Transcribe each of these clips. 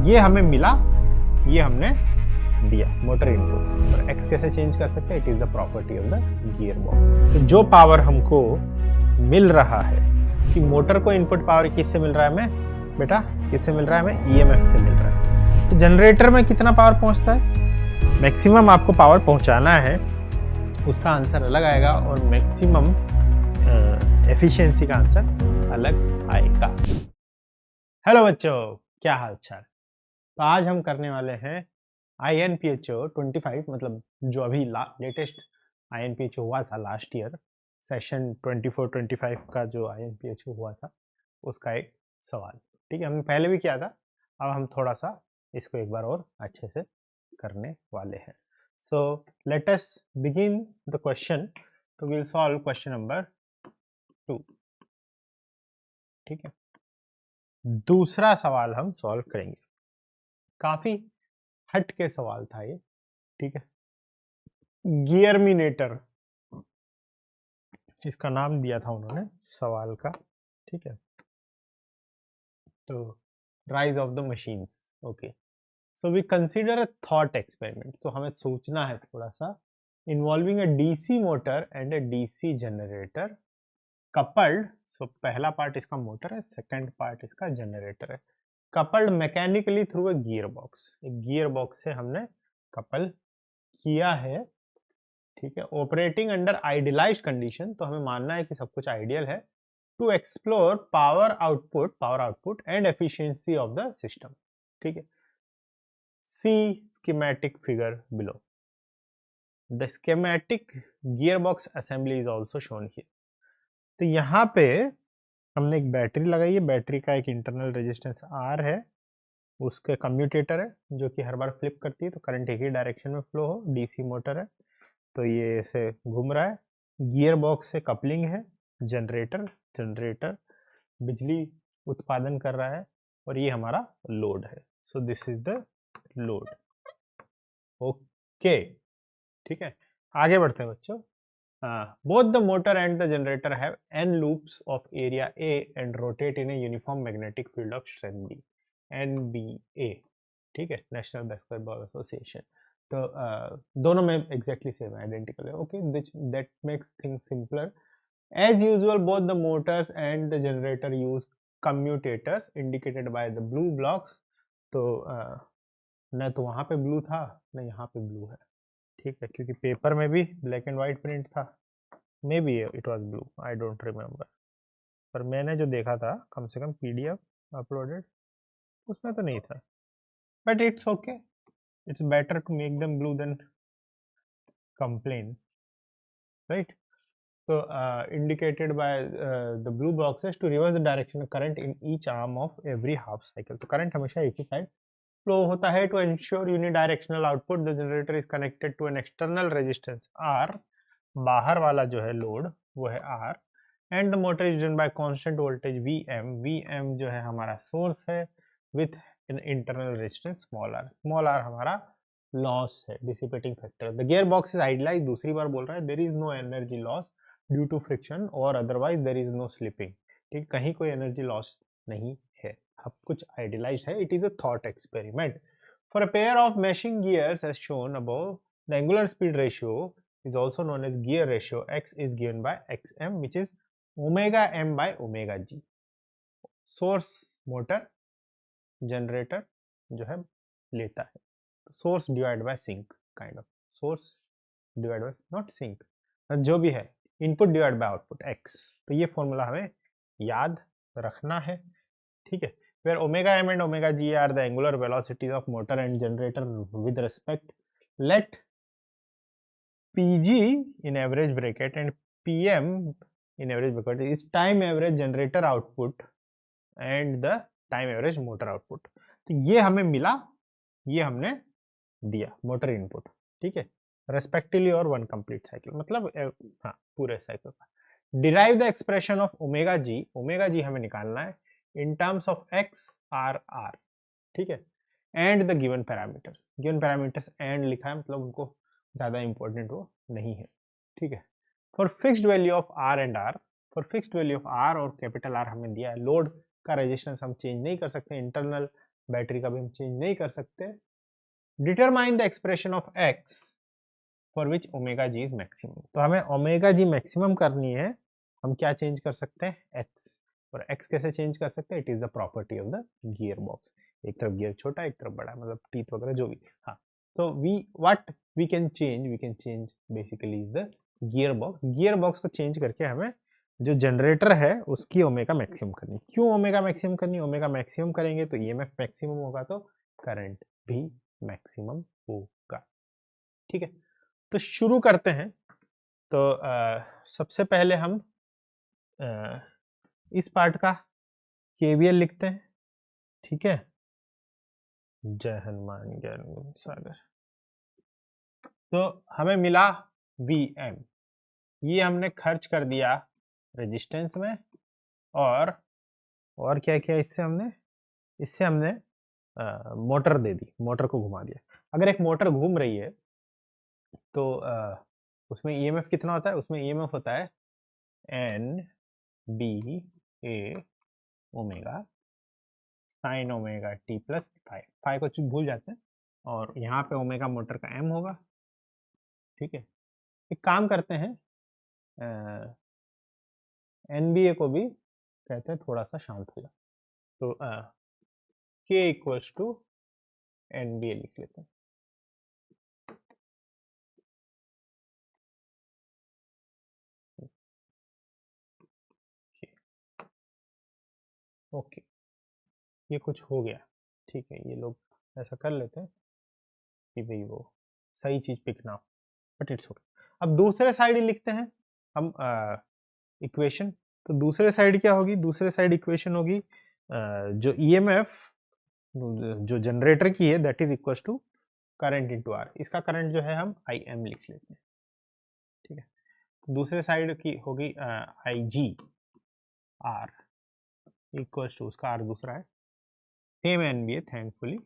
ये हमें मिला, ये हमने दिया मोटर इनपुट। और x कैसे चेंज कर सकते हैं? It is the property of the gear box. तो जो पावर हमको मिल रहा है कि मोटर को इनपुट पावर किससे मिल रहा है हमें बेटा? किससे मिल रहा है हमें? ईएमएफ से मिल रहा है। तो जनरेटर में कितना पावर पहुंचता है? मैक्सिमम आपको पावर पहुंचाना है, उसका आंसर अलग आएगा और मैक्सिमम एफिशिएंसी का आंसर अलग आएगा। हेलो बच्चों, क्या हाल चाल? तो आज हम करने वाले हैं INPHO 25, मतलब जो अभी लेटेस्ट INPHO हुआ था लास्ट ईयर, सेशन 24-25 का जो INPHO हुआ था उसका एक सवाल। ठीक है, हमने पहले भी किया था, अब हम थोड़ा सा इसको एक बार और अच्छे से करने वाले हैं। So let us begin the question. तो विल सॉल्व क्वेश्चन नंबर 2। ठीक है, दूसरा सवाल हम सॉल्व करेंगे। काफी हट के सवाल था ये। ठीक है, गियरमिनेटर इसका नाम दिया था उन्होंने सवाल का। ठीक है, तो rise of the machines. Okay, so we consider a thought experiment. तो हमें सोचना है थोड़ा सा, involving a DC motor and a DC generator coupled. So पहला पार्ट इसका मोटर है, सेकंड पार्ट इसका जनरेटर है, coupled mechanically through a gear box. एक गियर बॉक्स से हमने कपल किया है। ठीक है, ऑपरेटिंग अंडर आइडियलाइज्ड कंडीशन, तो हमें मानना है कि सब कुछ आइडियल है, to explore power output and efficiency of the system. ठीक है, see schematic figure below. The schematic gearbox assembly is also shown here. तो यहाँ पे हमने एक बैटरी लगाई है, बैटरी का एक इंटरनल रेजिस्टेंस R है, उसके कम्यूटेटर है जो कि हर बार फ्लिप करती है तो करंट एक ही डायरेक्शन में फ्लो हो। डीसी मोटर है तो ये ऐसे घूम रहा है। गियर बॉक्स से कपलिंग है, जनरेटर बिजली उत्पादन कर रहा है और ये हमारा लोड है। So this is the load. Okay, ठीक है, आगे बढ़ते हैं बच्चों। Both the motor and the generator have n loops of area A and rotate in a uniform magnetic field of strength B, NBA। ठीक है, नेशनल बास्केटबॉल एसोसिएशन। तो दोनों में एग्जैक्टली सेम आइडेंटिकल है। Okay, that makes things simpler. As usual both the motors and the generator use commutators indicated by the blue blocks. तो न तो वहां पे ब्लू था न यहाँ पे ब्लू है। ठीक है, क्योंकि पेपर में भी ब्लैक एंड व्हाइट प्रिंट था, may be it was blue, I don't remember. पर मैंने जो देखा था कम से कम PDF अपलोडेड उसमें तो नहीं था, but it's okay, it's better to make them blue than complain, right? So indicated by the blue boxes to reverse the direction of current in each arm of every half cycle। तो current हमेशा एक ही side flow होता है। to ensure unidirectional output the generator is connected to an external resistance R, बाहर वाला जो है load वो है R, and the motor is driven by constant voltage VM जो है हमारा सोर्स है, with an internal resistance small r हमारा लॉस है, dissipating factor. The gear box is idealize, दूसरी बार बोल रहा है, there is no energy loss due to friction और otherwise there is no slipping. ठीक, कहीं कोई एनर्जी लॉस नहीं है, सब कुछ आइडियलाइज है। It is a thought experiment. For a pair of meshing gears as shown above, the angular speed ratio is also known as gear ratio x is given by xm which is omega m by omega g। Source motor generator जो है लेता है, source divide by sink, kind of source divide by not sink, जो भी है, input divide by output x। तो ये formula हमें याद रखना है। ठीक है, where omega m and omega g are the angular velocities of motor and generator with respect, let pg in average bracket and pm in average bracket is time average generator output and the time average motor output। तो ये हमें मिला, ये हमने दिया motor input. ठीक है, respectively और वन कंप्लीट साइकिल, मतलब हाँ पूरे साइकिल का। Derive the expression of omega g हमें निकालना है in terms of x r r. ठीक है, and the given parameters and लिखा है, मतलब उनको ज्यादा इंपॉर्टेंट वो नहीं है। ठीक है, for fixed value of r and r, for fixed value of r और कैपिटल आर हमें दिया है। लोड का रेजिस्टेंस हम चेंज नहीं कर सकते, इंटरनल बैटरी का भी हम चेंज नहीं कर सकते। Determine the expression of x for which omega ji is maximum. तो हमें ओमेगा जी मैक्सिमम करनी है, हम क्या चेंज कर सकते हैं, एक्स। और एक्स कैसे चेंज कर सकते हैं, it is the property of the gear box. एक तरफ गियर छोटा, एक तरफ बड़ा, मतलब टीथ वगैरह जो भी। हाँ, तो we can change basically is the gear box. Gear box को चेंज करके हमें जो जनरेटर है उसकी ओमेगा मैक्सिमम करनी। क्यों ओमेगा मैक्सिमम करनी, ओमेगा मैक्सिमम करेंगे तो ईएमएफ मैक्सिमम होगा, तो करंट भी मैक्सिमम होगा। ठीक है, तो शुरू करते हैं। तो सबसे पहले हम इस पार्ट का केवीएल लिखते हैं। ठीक है, जय हनुमान ज्ञान गुण सागर। तो हमें मिला वीएम, ये हमने खर्च कर दिया रेजिस्टेंस में। और क्या किया इससे हमने मोटर दे दी, मोटर को घुमा दिया। अगर एक मोटर घूम रही है तो उसमें ईएमएफ कितना होता है, उसमें ईएमएफ होता है n B a omega sine omega t plus five. Five को भूल जाते हैं, और यहाँ पे ओमेगा मोटर का एम होगा। ठीक है, एक काम करते हैं, एनबीए को भी कहते हैं थोड़ा सा शांत हो जाए, तो के इक्वल्स टू एनबीए लिख लेते हैं। ओके, ये कुछ हो गया। ठीक है, ये लोग ऐसा कर लेते हैं कि भाई वो सही चीज पिक ना हो, बट इट्स ओके। अब दूसरे साइड ही लिखते हैं हम इक्वेशन। तो दूसरे साइड क्या होगी, दूसरे साइड इक्वेशन होगी जो ईएमएफ जो जनरेटर की है that is equal to current into r. इसका करंट जो है हम आई एम लिख लेते हैं। ठीक है, दूसरे साइड की होगी आई जी आर इक्वल टू, उसका आर दूसरा है, सेम एनबीए थैंकफुली,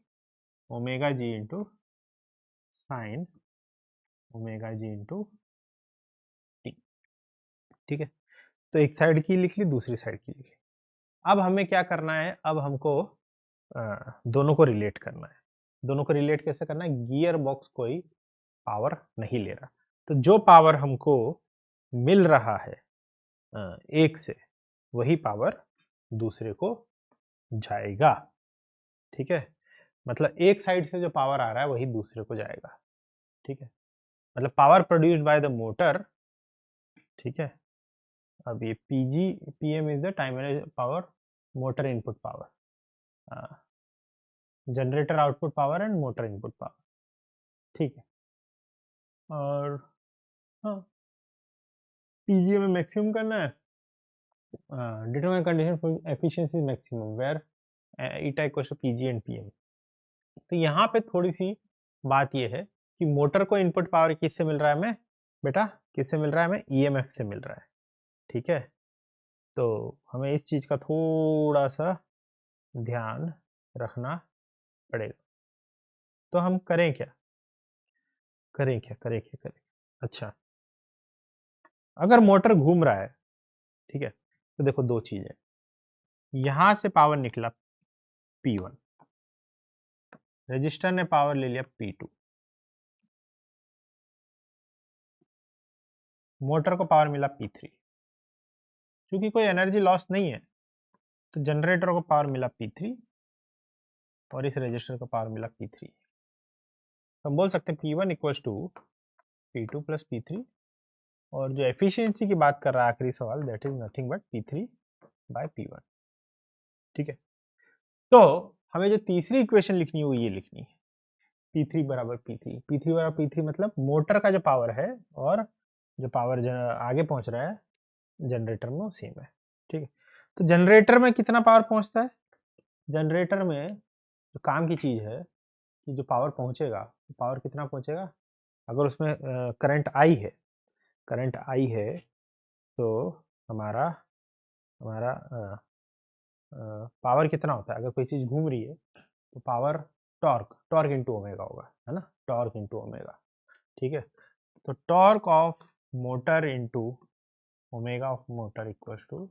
ओमेगा जी इंटू साइन ओमेगा जी इंटू टी। ठीक है, तो एक साइड की लिख ली, दूसरी साइड की लिख ली। अब हमें क्या करना है, अब हमको दोनों को रिलेट करना है। दोनों को रिलेट कैसे करना है, गियर बॉक्स कोई पावर नहीं ले रहा, तो जो पावर हमको मिल रहा है एक से, वही पावर दूसरे को जाएगा। ठीक है, मतलब एक साइड से जो पावर आ रहा है वही दूसरे को जाएगा। ठीक है, मतलब power produced by the motor. ठीक है, अब ये PG PM is the time power, motor input power, generator output power and motor input power. ठीक है, और हाँ, पीजी में मैक्सिमम करना है, determine condition for efficiency maximum where eta equals to PG and PM. तो यहाँ पे थोड़ी सी बात ये है कि मोटर को इनपुट पावर किससे मिल रहा है, हमें बेटा किससे मिल रहा है, हमें ईएमएफ से मिल रहा है। ठीक है, तो हमें इस चीज का थोड़ा सा ध्यान रखना पड़ेगा। तो हम करें क्या। अच्छा, अगर मोटर घूम रहा है, ठीक है, तो देखो दो चीजें, यहां से पावर निकला P1, रजिस्टर ने पावर ले लिया P2, मोटर को पावर मिला P3। क्योंकि कोई एनर्जी लॉस नहीं है, तो जनरेटर को पावर मिला P3 और इस रजिस्टर को पावर मिला P3। तो हम बोल सकते हैं P1 equals to P2 plus P3, और जो एफिशिएंसी की बात कर रहा है आखिरी सवाल, that is nothing but P3 by P1। ठीक है, तो हमें जो तीसरी इक्वेशन लिखनी है वो ये लिखनी है, P3 बराबर P3 मतलब मोटर का जो पावर है और जो पावर आगे पहुंच रहा है जनरेटर में वो सेम है। ठीक है, तो जनरेटर में कितना पावर पहुंचता है, जनरेटर में जो काम की चीज है कि जो पावर पहुंचेगा, पावर कितना पहुंचेगा, अगर उसमें करंट आई है तो हमारा हमारा पावर कितना होता है, अगर कोई चीज घूम रही है तो पावर टॉर्क इंटू ओमेगा होगा, है ना, टॉर्क इंटू ओमेगा। ठीक है, तो torque of motor into omega of motor equals to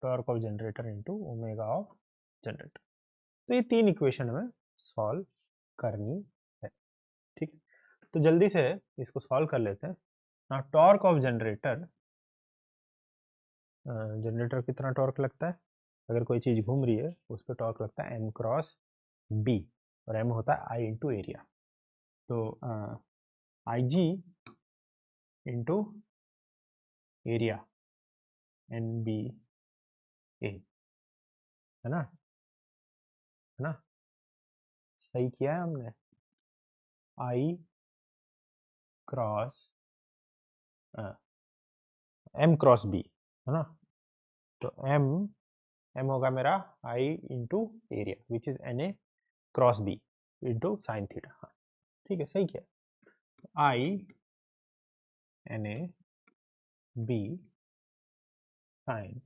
torque of generator into omega of generator. तो ये 3 इक्वेशन हमें सॉल्व करनी है। ठीक है, तो जल्दी से इसको सॉल्व कर लेते हैं। ना टॉर्क ऑफ जनरेटर, जनरेटर कितना टॉर्क लगता है, अगर कोई चीज़ घूम रही है उस पर टॉर्क लगता है m क्रॉस b, और m होता है I इंटू एरिया। तो I g into area n B a, है ना, है ना, सही किया है हमने। I cross m cross b, है ना, तो एम एम होगा मेरा I into area which is n a cross b into sine theta. हाँ ठीक है, सही किया। I n a b sine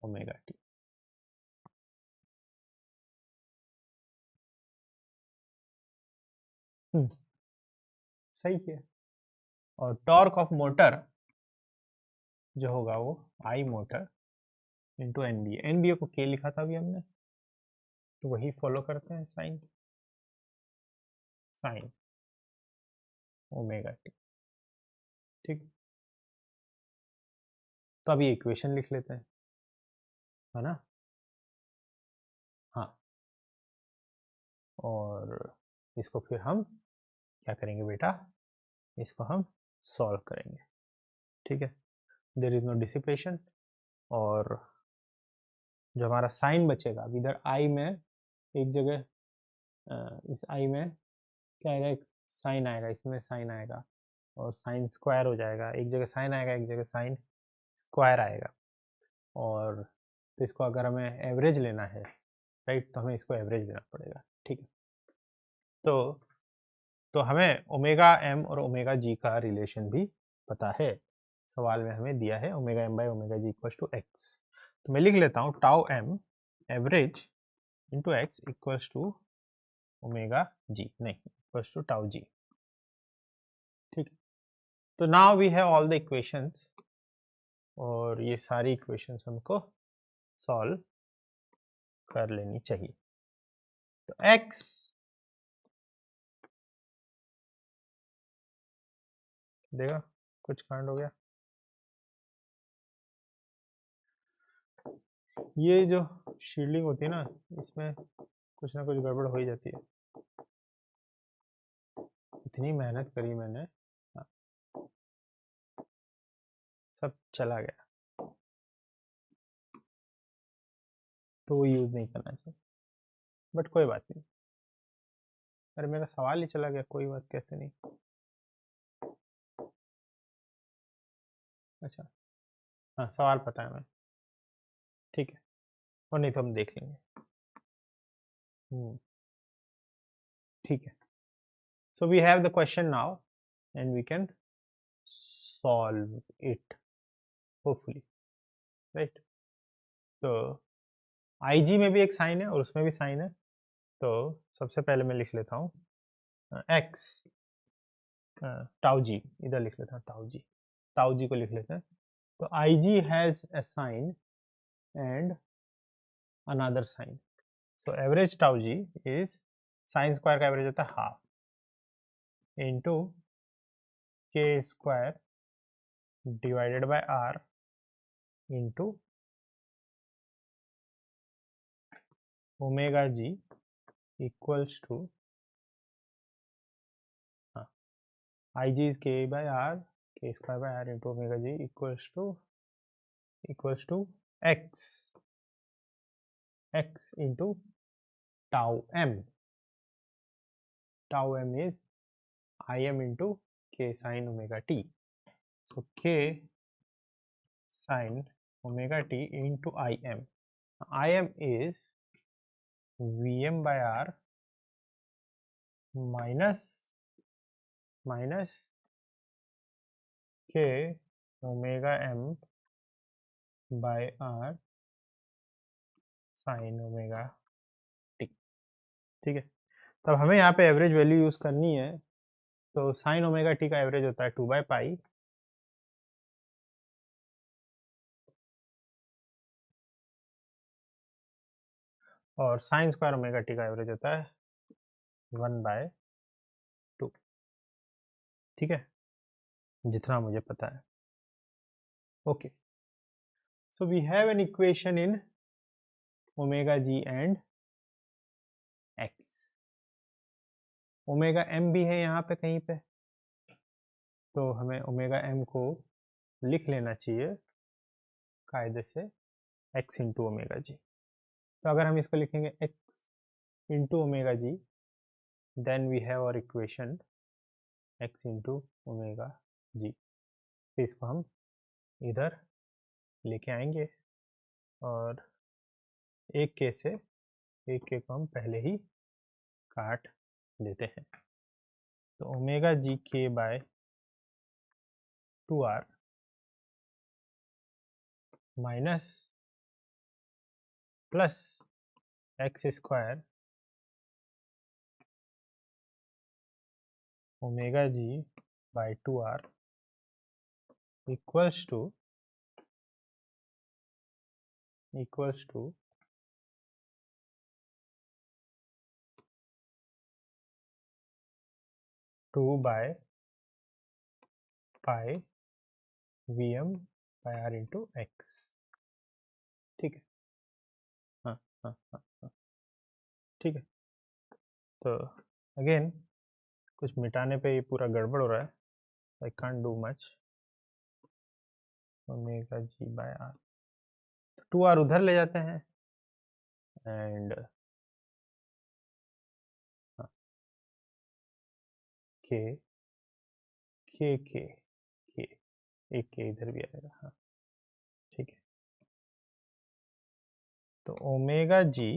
omega t. सही किया। और टॉर्क ऑफ मोटर जो होगा वो आई मोटर इंटू एनबीए, एनबीए को के लिखा था अभी हमने, तो वही फॉलो करते हैं, साइन साइन ओमेगा टी। ठीक, तो अभी इक्वेशन लिख लेते हैं, है ना। हाँ, और इसको फिर हम क्या करेंगे बेटा, इसको हम सॉल्व करेंगे। ठीक है, देयर इज नो डिसिपेशन, और जो हमारा साइन बचेगा अब इधर आई में, एक जगह इस आई में क्या आएगा, एक साइन आएगा, इसमें साइन आएगा और साइन स्क्वायर हो जाएगा, एक जगह साइन आएगा एक जगह साइन स्क्वायर आएगा। और तो इसको अगर हमें एवरेज लेना है, राइट, तो हमें इसको एवरेज लेना पड़ेगा। ठीक है, तो हमें ओमेगा एम और ओमेगा जी का रिलेशन भी पता है, सवाल में हमें दिया है omega m by omega g equal to x. तो मैं लिख लेता हूँ tau m average into x equals to omega g, नहीं इक्वल्स टू टाउ जी। ठीक है, तो now we have all the equations, और ये सारी इक्वेशंस हमको सॉल्व कर लेनी चाहिए। तो x देगा, कुछ कांड हो गया, ये जो शील्डिंग होती है ना, इसमें कुछ ना कुछ गड़बड़ हो ही जाती है। इतनी मेहनत करी मैंने, हाँ, सब चला गया, तो वो यूज़ नहीं करना चाहिए, बट कोई बात नहीं। अरे मेरा सवाल ही चला गया, कोई बात कैसे नहीं। अच्छा, हाँ सवाल पता है मैं, ठीक है, और नहीं तो हम देख लेंगे। ठीक है, so we have the question now and we can solve it hopefully, right. तो आई जी में भी एक साइन है और उसमें भी साइन है, तो सबसे पहले मैं लिख लेता हूँ एक्स टाउ जी, इधर लिख लेता हूँ टाउ जी, टाउ जी को लिख लेते हैं। तो I ji has a sign and another sign, so average tau g is sin square का एवरेज होता है half into K square divided by R into omega G equals to, हाँ, I G is K by R, K square by R into omega G equals to X X into tau M, tau m is im into k sin omega t, so k sin omega t into im, im is vm by r minus k omega m by r sin omega t। ठीक है, तब हमें यहाँ पे average value use करनी है, तो sine omega T का एवरेज होता है 2/पाई और साइन स्क्वायर ओमेगा टी का एवरेज होता है 1/2, ठीक है, जितना मुझे पता है। Okay, so we have an equation in omega G and X. Omega M भी है यहाँ पे कहीं पे, तो हमें ओमेगा एम को लिख लेना चाहिए कायदे से x इंटू ओमेगा जी। तो अगर हम इसको लिखेंगे x into omega g, then we have our equation x into omega g. तो इसको हम इधर लेके आएंगे और एक के से एक के को हम पहले ही काट देते हैं। तो ओमेगा जी के by 2r minus plus x square omega ji by 2r equals to 2/पाई Vm by r into x. ठीक है, हाँ हाँ हाँ हाँ, ठीक है। तो अगेन कुछ मिटाने पे ये पूरा गड़बड़ हो रहा है, I can't do much. Omega ji by R, 2r उधर ले जाते हैं एंड के के के के एक के इधर भी आएगा, हाँ ठीक है। तो omega G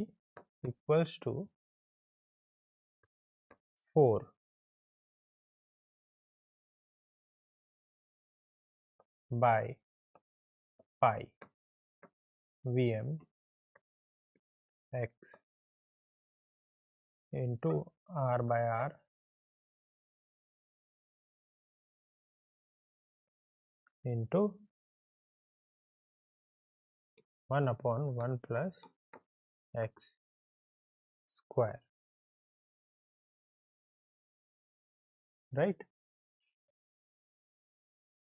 equals to 4 by pi Vm x into r by r into 1/1 plus x square, right?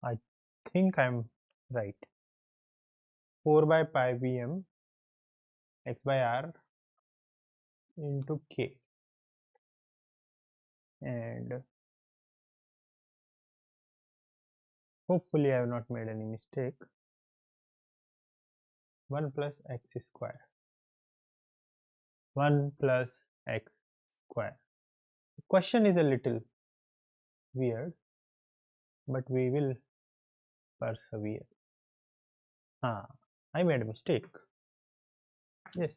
I think I'm right. 4 by pi Vm x by r into k, and hopefully I have not made any mistake. 1 plus x square, 1 plus x square. The question is a little weird, but we will persevere. I made a mistake. Yes.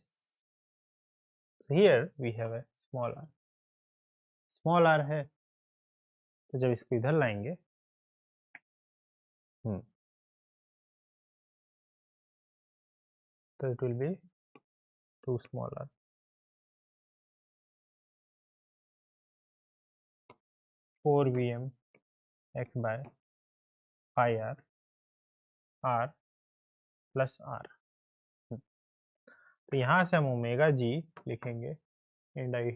So here we have a small r. Small r है, तो जब इसको इधर लाएंगे तो it will be too small r. 4 Vm x by pi r plus r। तो यहाँ से हम ओमेगा जी लिखेंगे, and I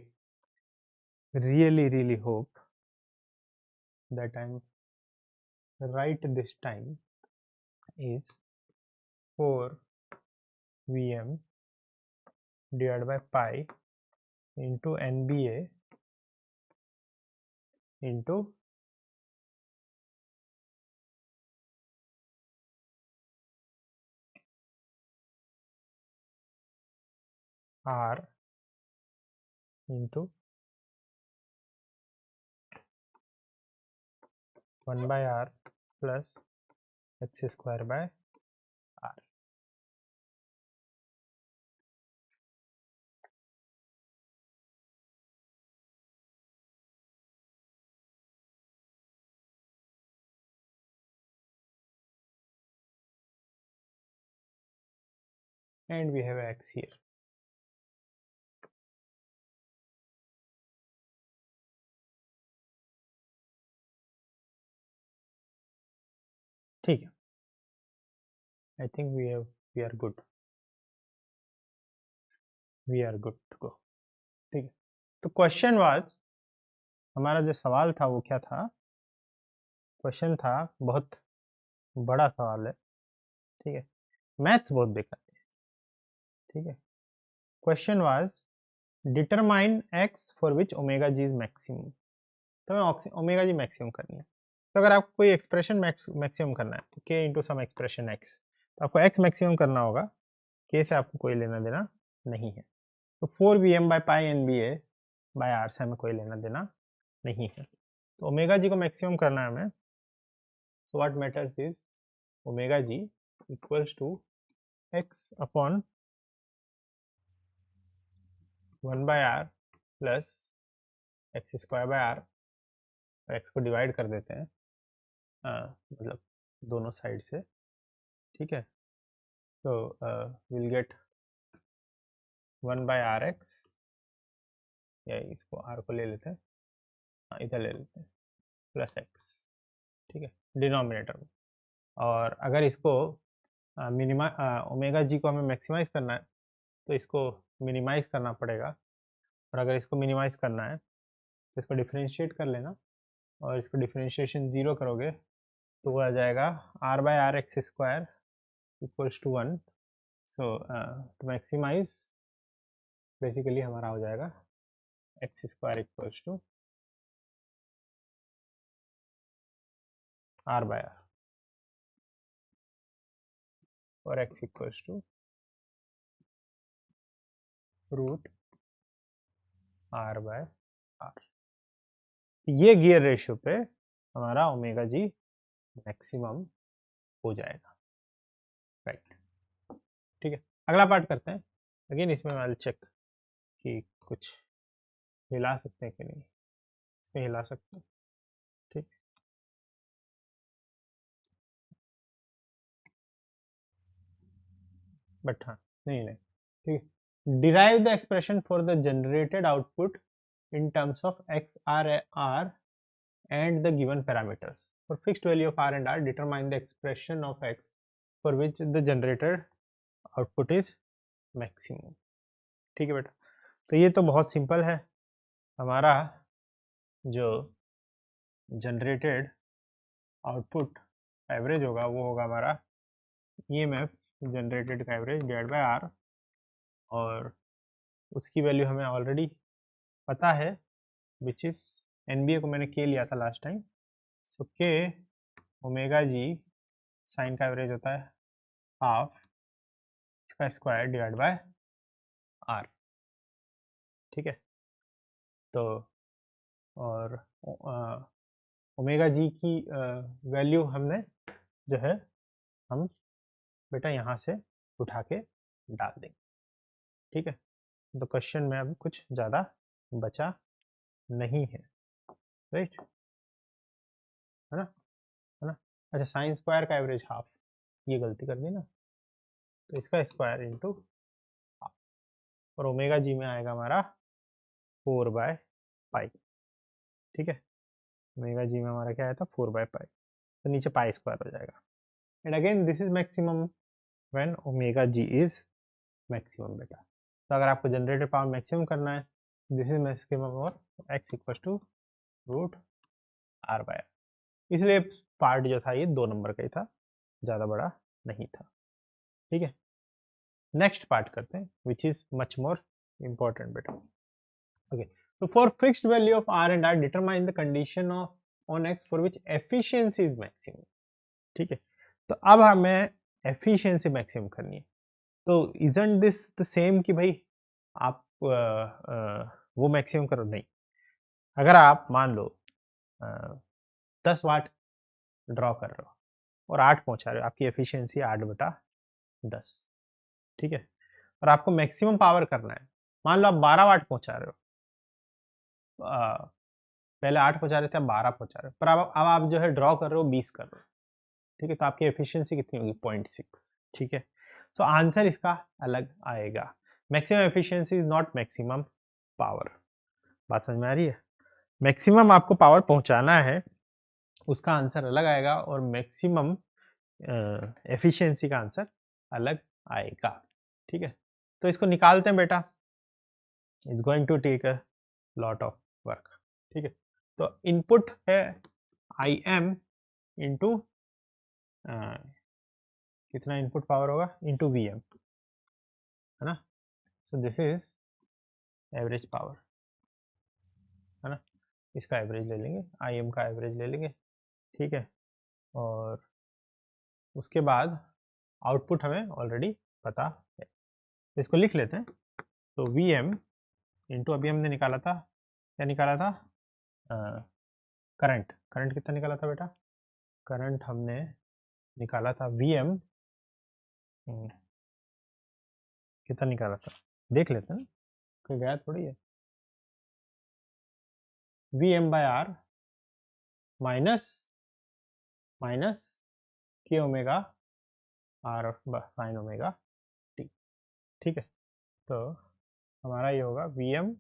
really hope that I'm right this time, is 4 Vm divided by pi into NBA into r into 1 by r plus x square by r. And we have x here. ठीक है, I think we are good. We are good to go. ठीक है, तो question was, हमारा जो सवाल था वो क्या था, क्वेश्चन था, बहुत बड़ा सवाल है, ठीक है, मैथ्स बहुत बेकार है, ठीक है। Question was determine X for which omega ji is maximum. तो हमें ओमेगा जी मैक्सिमम करनी है। तो अगर आपको कोई एक्सप्रेशन मैक्सिमम करना है तो के इंटू सम एक्सप्रेशन एक्स, तो आपको एक्स मैक्सिमम करना होगा, के से आपको कोई लेना देना नहीं है। तो 4vm by pi N B A by R से हमें कोई लेना देना नहीं है। तो ओमेगा जी को मैक्सिमम करना है हमें, so what matters is omega G equals to X upon 1 by are plus x square by are, X को डिवाइड कर देते हैं, मतलब दोनों साइड से, ठीक है। तो will get 1 by are X, या इसको आर को ले लेते हैं, इधर ले लेते हैं, प्लस एक्स, ठीक है, डिनोमिनेटर में। और अगर इसको मिनिमा ओमेगा जी को हमें मैक्सिमाइज करना है तो इसको मिनिमाइज करना पड़ेगा, और अगर इसको मिनिमाइज करना है तो इसको डिफ्रेंशिएट कर लेना, और इसको डिफ्रेंशिएशन ज़ीरो करोगे तो वो आ जाएगा r by are x square equals to 1। So to maximize basically हमारा हो जाएगा x square equals to r by r, और x equals to root are by r. ये गियर रेशियो पे हमारा ओमेगा जी मैक्सिमम हो जाएगा, राइट। ठीक है, अगला पार्ट करते हैं। अगेन इसमें मैं चेक कि कुछ हिला सकते हैं कि नहीं, इसमें हिला सकते हैं, ठीक। बट हाँ, नहीं नहीं, ठीक है। Derive the expression for the generated output in terms of x, r and the given parameters. For fixed value of r and r, determine the expression of x for which the generated output is maximum. ठीक है बेटा, तो ये तो बहुत simple है। हमारा जो जनरेटेड आउटपुट एवरेज होगा वो होगा हमारा ईएमएफ जनरेटेड का एवरेज डिवाइड बाय आर, और उसकी वैल्यू हमें ऑलरेडी पता है, विच इज एनबीए को मैंने के लिया था last time. So k omega g sine का एवरेज होता है हाफ इसका स्क्वायर डिवाइड बाय आर, ठीक है। तो और ओमेगा जी की वैल्यू हमने जो है हम बेटा यहाँ से उठा के डाल देंगे, ठीक है। तो क्वेश्चन में अब कुछ ज़्यादा बचा नहीं है, राइट, है ना, है ना। अच्छा, साइन स्क्वायर का एवरेज हाफ, ये गलती कर दी ना, तो इसका स्क्वायर इंटू हाफ, और ओमेगा जी में आएगा हमारा 4 बाय पाई, ठीक है। ओमेगा जी में हमारा क्या आया था 4 बाय पाई, तो नीचे पाई स्क्वायर हो जाएगा। And again this is maximum when omega ji is maximum बेटा। तो अगर आपको जनरेटेड पावर मैक्सिमम करना है, दिस इज मैक्सिमम और X equal to root are by R, इसलिए पार्ट जो था ये 2 नंबर का ही था, ज़्यादा बड़ा नहीं था, ठीक है। नेक्स्ट पार्ट करते हैं which is much more important बेटा। Okay, so for fixed value of r and r, determine the condition of on x for which efficiency is maximum, ठीक है। तो अब हमें एफिशिएंसी मैक्सिमम करनी है, तो isn't this the same कि भाई आप वो मैक्सिमम करो, नहीं। अगर आप मान लो 10 वाट ड्रॉ कर रहे हो और 8 पहुंचा रहे हो, आपकी एफिशिएंसी 8/10, ठीक है। और आपको मैक्सिमम पावर करना है, मान लो आप 12 वाट पहुंचा रहे हो, पहले 8 पहुंचा रहे थे, अब 12 पहुंचा रहे हो, पर अब आप जो है ड्रॉ कर रहे हो 20 कर रहे हो, ठीक है। तो आपकी एफिशिएंसी कितनी होगी 0.6, ठीक है। सो आंसर इसका अलग आएगा। Maximum efficiency is not maximum power, बात समझ में आ रही है। मैक्सिमम आपको पावर पहुंचाना है, उसका आंसर अलग आएगा, और मैक्सिमम एफिशिएंसी का आंसर अलग आएगा, ठीक है। तो इसको निकालते हैं बेटा, it's going to take a lot of work. ठीक है, तो इनपुट है आई एम इंटू कितना इनपुट पावर होगा इंटू वी एम, है ना। So this is average power, है ना। इसका एवरेज ले लेंगे, आई एम का एवरेज ले लेंगे। ठीक है, और उसके बाद आउटपुट हमें ऑलरेडी पता है, इसको लिख लेते हैं। तो वी एम इंटू अभी हमने निकाला था, क्या निकाला था, करंट। करंट कितना निकाला था बेटा, करंट हमने निकाला था वी एम, कितना निकाला था देख लेते हैं ना, कोई गया थोड़ी है। V m by r minus minus k omega r sine omega t. ठीक है, तो हमारा ये होगा v m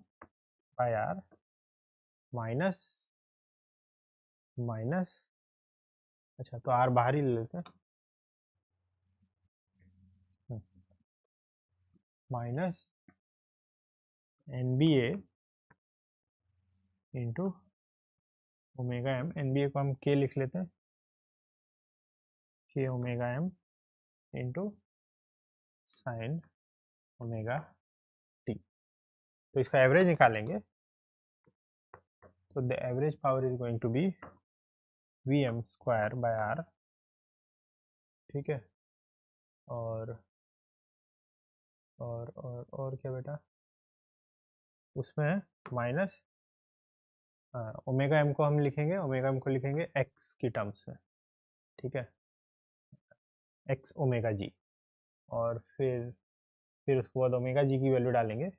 by r minus minus, अच्छा तो आर बाहर ही ले लेते हैं, minus n B a into omega m. N B a को हम के लिख लेते हैं, k omega m into sine omega t. तो इसका एवरेज निकालेंगे, तो the average power is going to B V M square by are. ठीक है, और और क्या बेटा, उसमें माइनस ओमेगा एम को हम लिखेंगे, ओमेगा एम को लिखेंगे एक्स की टर्म्स में। ठीक है, एक्स ओमेगा जी, और फिर उसके बाद ओमेगा जी की वैल्यू डालेंगे,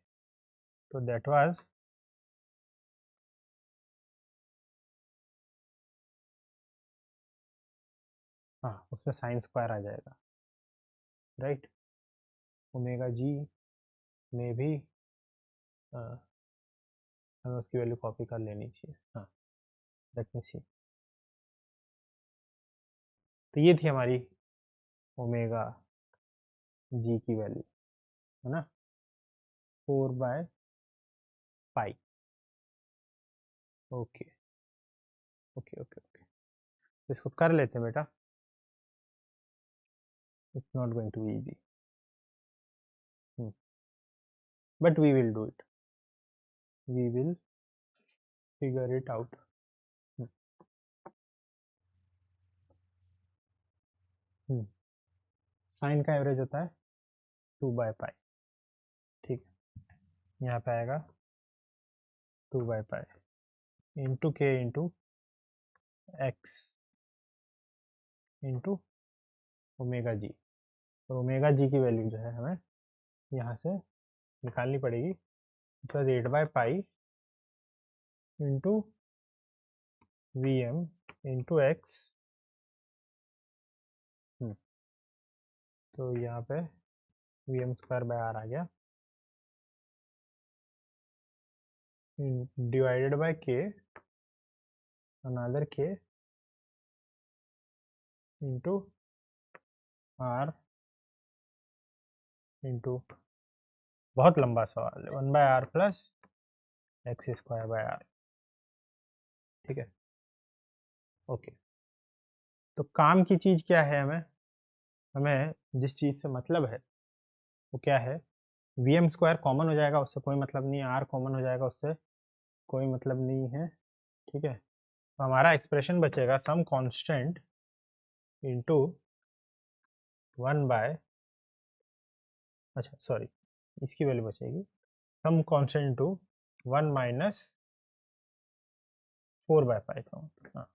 तो दैट वाज हाँ उसमें साइन स्क्वायर आ जाएगा, राइट। ओमेगा जी में भी हमें उसकी वैल्यू कॉपी कर लेनी चाहिए। हाँ, लेट मी सी। तो ये थी हमारी ओमेगा जी की वैल्यू, है ना, 4/पाई। ओके ओके ओके ओके, इसको कर लेते हैं बेटा, it's not going to be easy, but we will do it, we will figure it out. Sine का एवरेज होता है 2/पाई। ठीक है, यहाँ पे आएगा 2/पाई into K into X into omega G. और ओमेगा जी की वैल्यू जो है हमें यहाँ से निकालनी पड़ेगी, प्लस 8/पाई into we m into x. तो यहाँ पे v M square by r आ गया, divided by k, another k into r into, बहुत लंबा सवाल है, 1/r plus x square by are. ठीक है, ओके। तो काम की चीज़ क्या है, हमें हमें जिस चीज़ से मतलब है वो क्या है, वी एम स्क्वायर कॉमन हो जाएगा, उससे कोई मतलब नहीं है, आर कॉमन हो जाएगा, उससे कोई मतलब नहीं है। ठीक है, तो हमारा एक्सप्रेशन बचेगा सम कांस्टेंट इंटू 1/, अच्छा सॉरी, इसकी वैल्यू बचेगी सम कांस्टेंट इंटू 1 माइनस 4/पाई था। हाँ,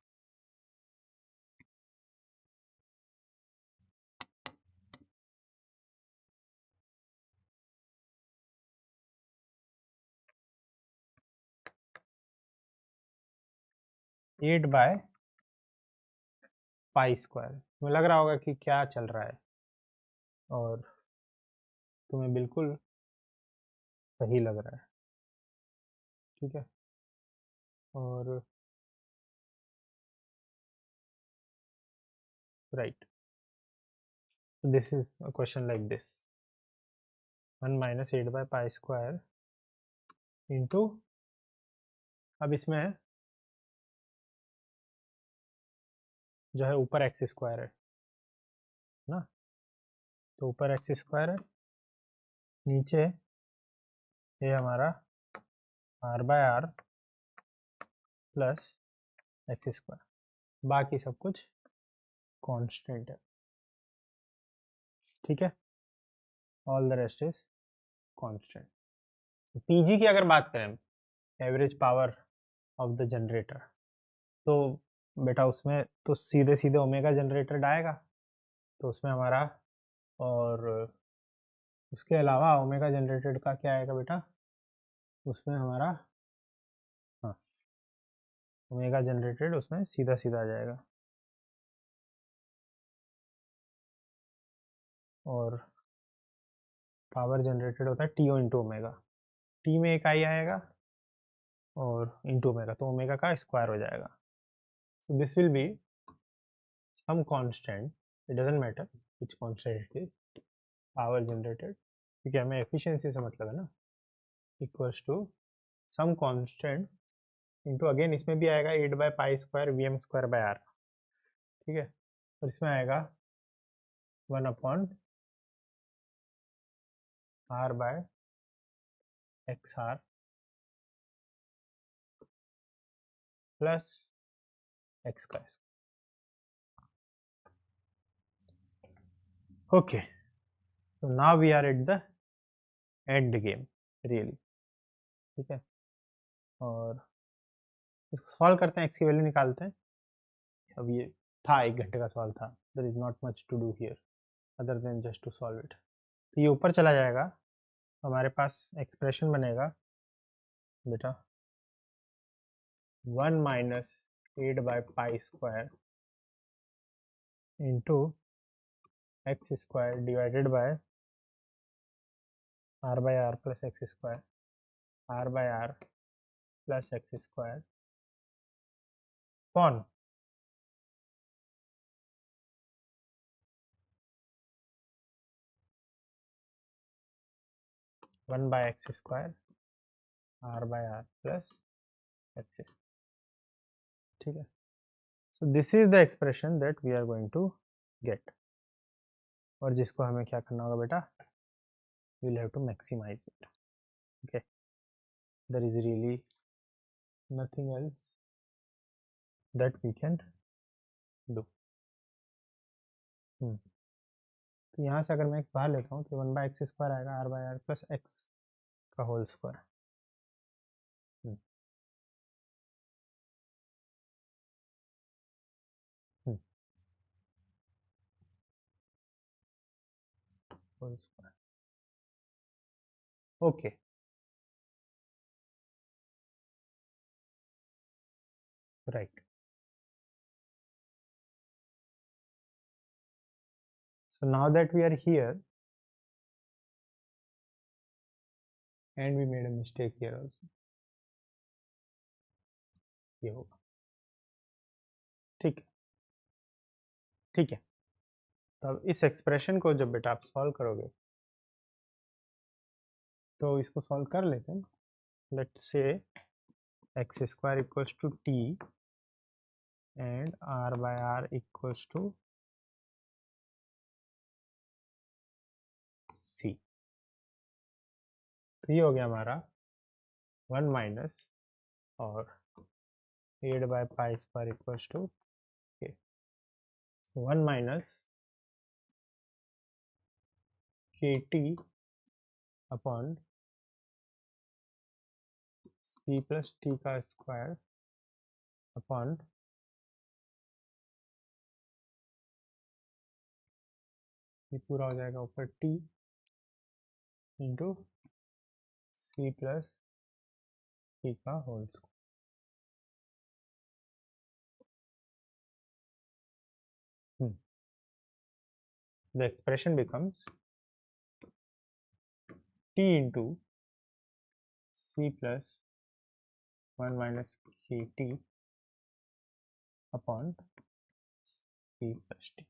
8/पाई स्क्वायर। तुम्हें लग रहा होगा कि क्या चल रहा है, और तुम्हें बिल्कुल सही लग रहा है। ठीक है, और right, this is a question like this, 1 minus 8/पाई स्क्वायर इंटू, अब इसमें जो है ऊपर एक्स स्क्वायर है ना, तो ऊपर एक्स स्क्वायर है, नीचे ये हमारा R by are plus x square, बाकी सब कुछ कांस्टेंट है, ठीक है, all the rest is constant. PG की अगर बात करें, average power of the generator, तो बेटा उसमें तो सीधे सीधे ओमेगा जनरेटेड आएगा, तो उसमें हमारा, और उसके अलावा ओमेगा जनरेटेड का क्या आएगा बेटा, उसमें हमारा, हाँ, ओमेगा जनरेटेड उसमें सीधा सीधा आ जाएगा, और पावर जनरेटेड होता है T O into omega, T में एक आई आएगा और इंटू ओमेगा, तो ओमेगा का स्क्वायर हो जाएगा। So this will be some constant, it doesn't matter which constant it is, power generated, क्योंकि हमें एफिशिएंसी से मतलब है ना, equals to some constant into, again इसमें भी आएगा 8 by pi square V M square by are, ठीक है, और इसमें आएगा 1 upon are bye x r plus x का square. Okay, so now we are at the end game really, ठीक है, और इसको सॉल्व करते हैं, एक्स की वैल्यू निकालते हैं। अब ये था 1 घंटे का सवाल था, there is not much to do here other than just to solve it. तो ये ऊपर चला जाएगा, हमारे पास एक्सप्रेशन बनेगा बेटा 1 minus 8 by pi square into X square divided by R by are plus x square, R by are plus x square कौन 1 by x square R by are plus X, ठीक है। So this is the expression that we are going to get, और जिसको हमें क्या करना होगा बेटा, we will have to maximize it, okay, there is really nothing else that we can do. तो यहाँ से अगर मैं एक्स बाहर लेता हूँ तो 1 बाय एक्स स्क्वायर आएगा, r by are plus x का whole square, whole square, okay, right. So now that we are here and we made a mistake here also, ये होगा, ठीक है, ठीक है। तब इस एक्सप्रेशन को जब बेटा आप सॉल्व करोगे, तो इसको सॉल्व कर लेते हैं, let's say x square equals to t and r by r equals to c, तो ये हो गया हमारा 1 माइनस और 8 by pi square equals to k, 1 minus k t upon c plus t का स्क्वायर अपॉन ये पूरा हो जाएगा ऊपर t into c plus t का whole square, the expression becomes t into c plus 1 minus kt upon c plus t,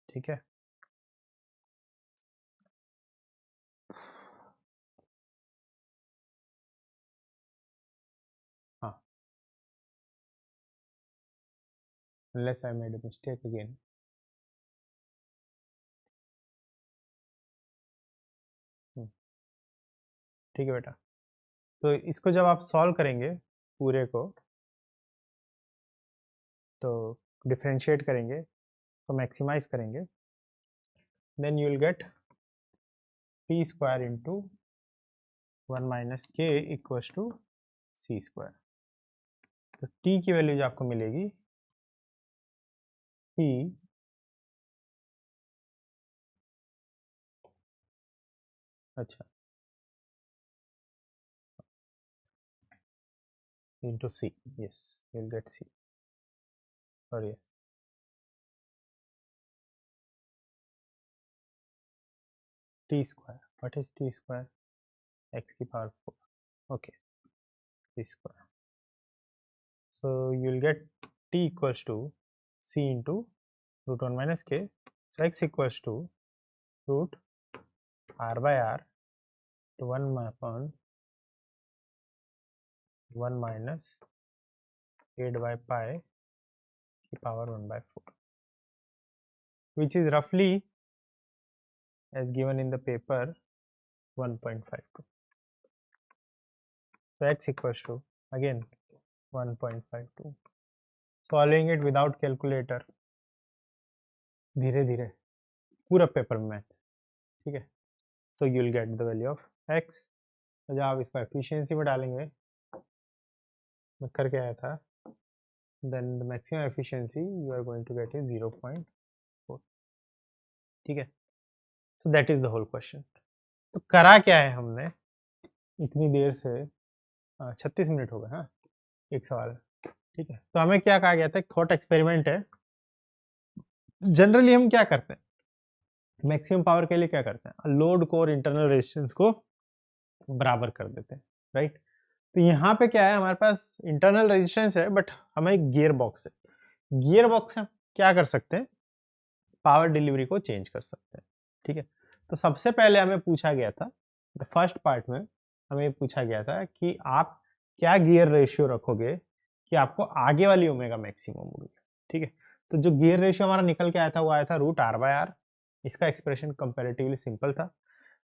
ठीक है। unless I made a mistake again. ठीक है बेटा, तो इसको जब आप सॉल्व करेंगे पूरे को, तो डिफरेंशिएट करेंगे, तो मैक्सिमाइज करेंगे, then you will get p square into 1 minus K equals to C square. तो t की वैल्यू जो आपको मिलेगी p अच्छा into c, yes, you'll get c, or yes, t square, what is t square? X की power 4, okay, t square, so you'll get t equals to c into root 1 minus k, so x equals to root r by r to 1 upon 1 minus 8 by pi की power 1 by 4, which is roughly as given in the paper 1.52. So x equals to again 1.52. Solving it without calculator, धीरे धीरे पूरा paper में maths, ठीक है। So you will get the value of x, तो जब आप इसको एफिशिएंसी में डालेंगे, मैं करके आया था, then the maximum efficiency you are going to get is 0.4, ठीक है। So that is the whole question. तो करा क्या है हमने इतनी देर से, 36 मिनट हो गए, हाँ, एक सवाल, ठीक है। तो हमें क्या कहा गया था, एक थॉट एक्सपेरिमेंट है। जनरली हम क्या करते हैं मैक्सिमम पावर के लिए, क्या करते हैं, लोड को और इंटरनल रेजिस्टेंस को बराबर कर देते हैं, राइट। तो यहाँ पे क्या है, हमारे पास इंटरनल रेजिस्टेंस है, बट हमें एक गियर बॉक्स है, गियर बॉक्स से हम क्या कर सकते हैं, पावर डिलीवरी को चेंज कर सकते हैं, ठीक है। तो सबसे पहले हमें पूछा गया था, द फर्स्ट पार्ट में हमें पूछा गया था कि आप क्या गियर रेशियो रखोगे कि आपको आगे वाली ओमेगा मैक्सिमम होगी, ठीक है। तो जो गियर रेशियो हमारा निकल के आया था वो आया था रूट आर बाय आर। इसका एक्सप्रेशन कंपेरेटिवली सिंपल था।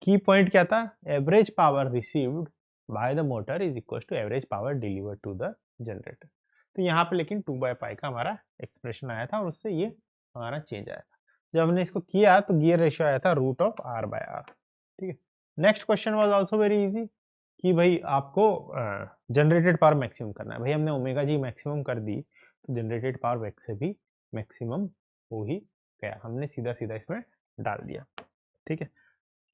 की पॉइंट क्या था, average power received by the motor is equal to average power delivered to the generator. तो यहाँ पे लेकिन 2/पाई का हमारा एक्सप्रेशन आया था और उससे ये हमारा चेंज आया था। जब हमने इसको किया तो गियर रेशियो आया था root of R by are, ठीक है। Next question was also very easy कि भाई आपको जनरेटेड पावर मैक्सिमम करना है। भाई हमने ओमेगा जी मैक्सिमम कर दी, तो जनरेटेड पावर वैक्स से भी मैक्सिमम हो ही गया, हमने सीधा सीधा इसमें डाल दिया, ठीक है।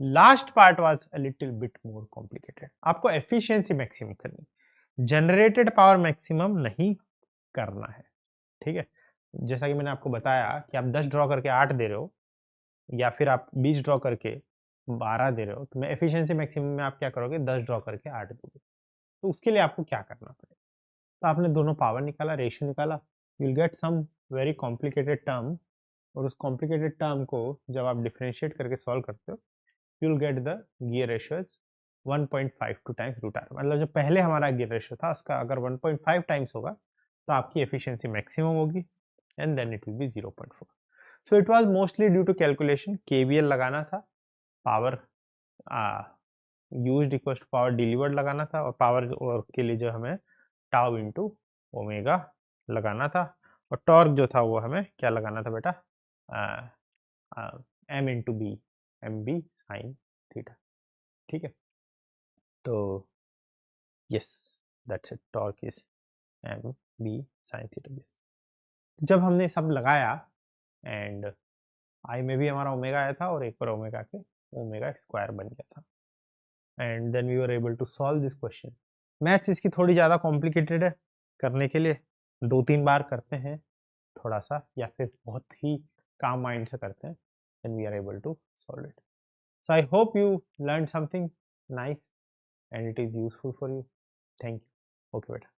Last part was a little bit more complicated. आपको एफिशिएंसी मैक्सिमम करनी, जनरेटेड पावर मैक्सिमम नहीं करना है, ठीक है। जैसा कि मैंने आपको बताया कि आप 10 ड्रॉ करके 8 दे रहे हो, या फिर आप 20 ड्रॉ करके 12 दे रहे हो, तो मैं एफिशिएंसी मैक्सिमम में आप क्या करोगे, 10 ड्रॉ करके 8 दोगे। तो उसके लिए आपको क्या करना पड़ेगा, तो आपने दोनों पावर निकाला, रेशियो निकाला, you will get some very complicated term, और उस कॉम्प्लिकेटेड टर्म को जब आप डिफरेंशिएट करके सॉल्व करते हो, you will get the gear ratio 1.52 times root R. मतलब जो पहले हमारा गियर रेशियो था उसका अगर 1.5 टाइम्स होगा तो आपकी एफिशिएंसी मैक्सिमम होगी, and then it will be 0.4। So it was mostly due to calculation, KVL लगाना था, power used equals to power delivered लगाना था, और पावर और के लिए जो हमें टाउ इंटू ओमेगा लगाना था, और टॉर्क जो था वो हमें क्या लगाना था बेटा, M into B, M B sine theta, ठीक है। तो yes, that's it, torque is M B sine theta. जब हमने सब लगाया, एंड आई में भी हमारा ओमेगा आया था और एक पर ओमेगा के ओमेगा स्क्वायर बन गया था, and then we were able to solve this question. Maths इसकी थोड़ी ज़्यादा कॉम्प्लिकेटेड है करने के लिए, 2-3 बार करते हैं थोड़ा सा, या फिर बहुत ही काम माइंड से करते हैं, then we are able to solve it. So I hope you learned something nice and it is useful for you. Thank you. Okay, beta.